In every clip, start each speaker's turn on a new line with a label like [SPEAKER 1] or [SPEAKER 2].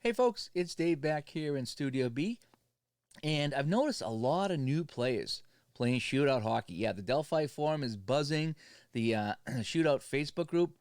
[SPEAKER 1] Hey folks, it's Dave back here in Studio B, and I've noticed a lot of new players playing shootout hockey. Yeah, the Delphi forum is buzzing. The shootout Facebook group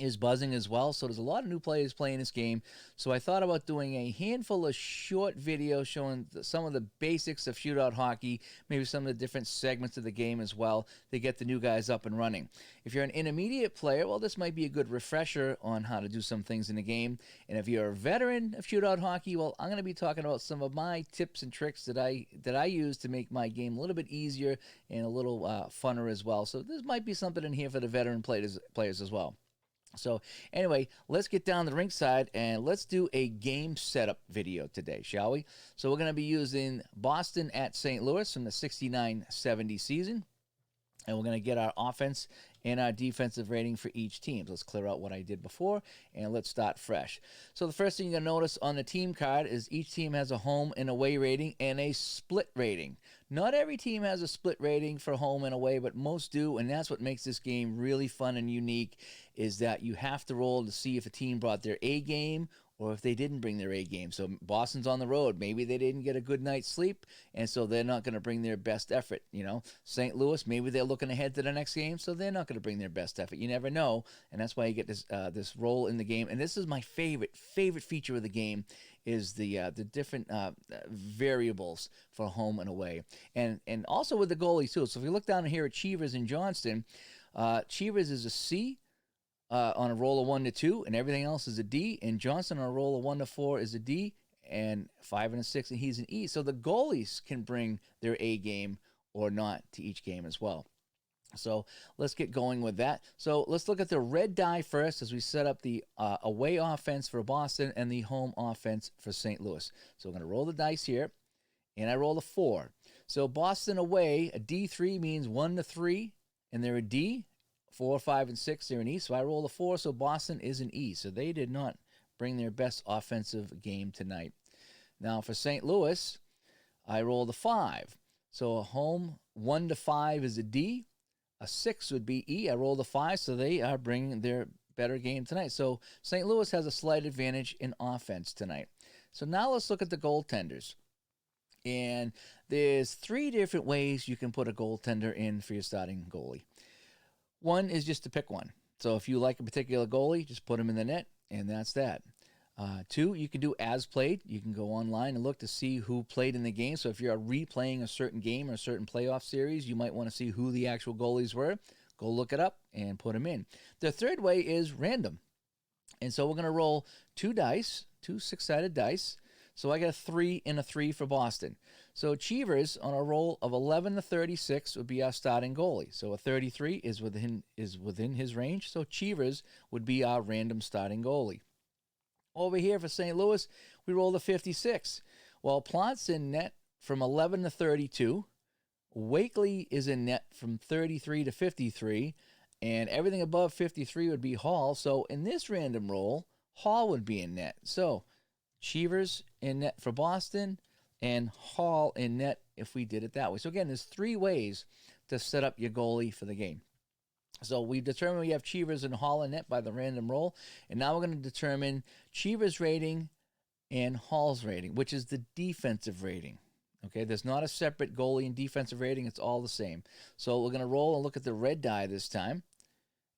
[SPEAKER 1] is buzzing as well. So there's a lot of new players playing this game. So I thought about doing a handful of short videos showing some of the basics of shootout hockey, maybe some of the different segments of the game as well to get the new guys up and running. If you're an intermediate player, well, this might be a good refresher on how to do some things in the game. And if you're a veteran of shootout hockey, well, I'm going to be talking about some of my tips and tricks that I use to make my game a little bit easier and a little funner as well. So this might be something in here for the veteran players as well. So anyway, let's get down to the rink side and let's do a game setup video today, shall we? So we're going to be using Boston at St. Louis from the 69-70 season. And we're going to get our offense and our defensive rating for each team. So let's clear out what I did before, and let's start fresh. So the first thing you're going to notice on the team card is each team has a home and away rating and a split rating. Not every team has a split rating for home and away, but most do, and that's what makes this game really fun and unique, is that you have to roll to see if a team brought their A game or if they didn't bring their A game. So Boston's on the road. Maybe they didn't get a good night's sleep, and so they're not going to bring their best effort. St. Louis, maybe they're looking ahead to the next game, so they're not going to bring their best effort. You never know, and that's why you get this role in the game. And this is my favorite feature of the game is the different variables for home and away, and also with the goalies too. So if you look down here at Cheevers and Johnston, Cheevers is a C. On a roll of 1 to 2, and everything else is a D. And Johnson on a roll of 1 to 4 is a D, and 5 and a 6, and he's an E. So the goalies can bring their A game or not to each game as well. So let's get going with that. So let's look at the red die first as we set up the away offense for Boston and the home offense for St. Louis. So we're going to roll the dice here, and I roll a 4. So Boston away, a D3 means 1 to 3, and they're a D. 4, 5, and 6, they're an E. So I roll a 4, so Boston is an E. So they did not bring their best offensive game tonight. Now for St. Louis, I rolled a 5. So a home 1 to 5 is a D. A 6 would be E. I rolled a 5, so they are bringing their better game tonight. So St. Louis has a slight advantage in offense tonight. So now let's look at the goaltenders. And there's 3 different ways you can put a goaltender in for your starting goalie. One is just to pick one. So if you like a particular goalie, just put him in the net, and that's that. 2, you can do as played. You can go online and look to see who played in the game. So if you're replaying a certain game or a certain playoff series, you might want to see who the actual goalies were. Go look it up and put them in. The third way is random. And so we're going to roll 2 dice, 2 6-sided dice. So I got a 3 and a 3 for Boston. So Cheevers on a roll of 11 to 36 would be our starting goalie. So a 33 is within his range. So Cheevers would be our random starting goalie. Over here for St. Louis, we rolled a 56. Well, Plant's in net from 11 to 32. Wakely is in net from 33 to 53. And everything above 53 would be Hall. So in this random roll, Hall would be in net. So Cheevers in net for Boston, and Hall in net if we did it that way. So again, there's 3 ways to set up your goalie for the game. So we've determined we have Cheevers and Hall in net by the random roll, and now we're going to determine Cheevers' rating and Hall's rating, which is the defensive rating. Okay, there's not a separate goalie and defensive rating. It's all the same. So we're going to roll and look at the red die this time,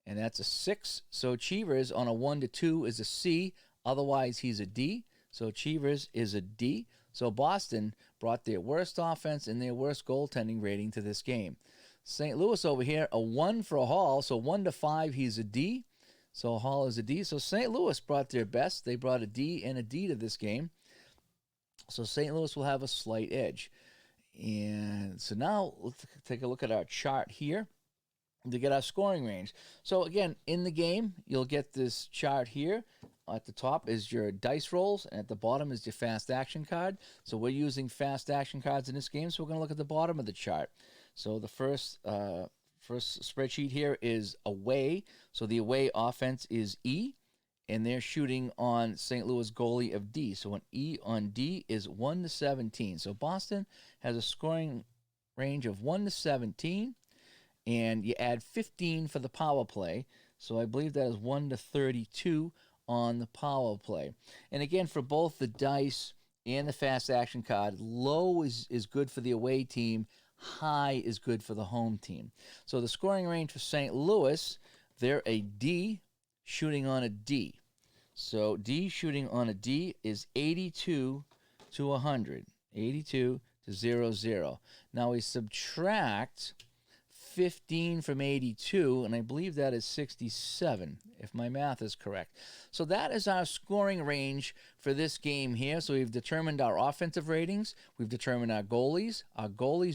[SPEAKER 1] and that's a 6. So Cheevers on a 1 to 2 is a C. Otherwise, he's a D. So Cheevers is a D. So Boston brought their worst offense and their worst goaltending rating to this game. St. Louis over here, a 1 for Hall. So 1 to 5, he's a D. So Hall is a D. So St. Louis brought their best. They brought a D and a D to this game. So St. Louis will have a slight edge. And so now let's take a look at our chart here to get our scoring range. So again, in the game, you'll get this chart here. At the top is your dice rolls, and at the bottom is your fast action card. So we're using fast action cards in this game, so we're going to look at the bottom of the chart. So the first spreadsheet here is away. So the away offense is E, and they're shooting on St. Louis goalie of D. So an E on D is 1 to 17. So Boston has a scoring range of 1 to 17, and you add 15 for the power play. So I believe that is 1 to 32 on the power play. And again, for both the dice and the fast action card, low is good for the away team, high is good for the home team. So the scoring range for St. Louis, they're a D shooting on a D. So D shooting on a D is 82 to 100. 82 to 0-0. Now we subtract 15 from 82, and I believe that is 67, if my math is correct. So that is our scoring range for this game here. So we've determined our offensive ratings, we've determined our goalies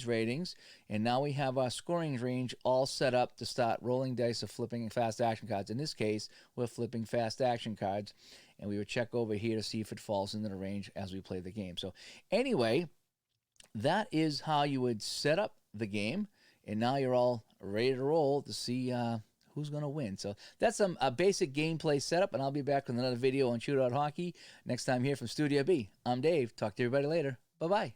[SPEAKER 1] ratings, and now we have our scoring range all set up to start rolling dice or flipping fast action cards. In this case, we're flipping fast action cards, and we would check over here to see if it falls into the range as we play the game. So anyway, that is how you would set up the game. And now you're all ready to roll to see who's going to win. So that's a basic gameplay setup, and I'll be back with another video on Shootout Hockey next time here from Studio B. I'm Dave. Talk to everybody later. Bye-bye.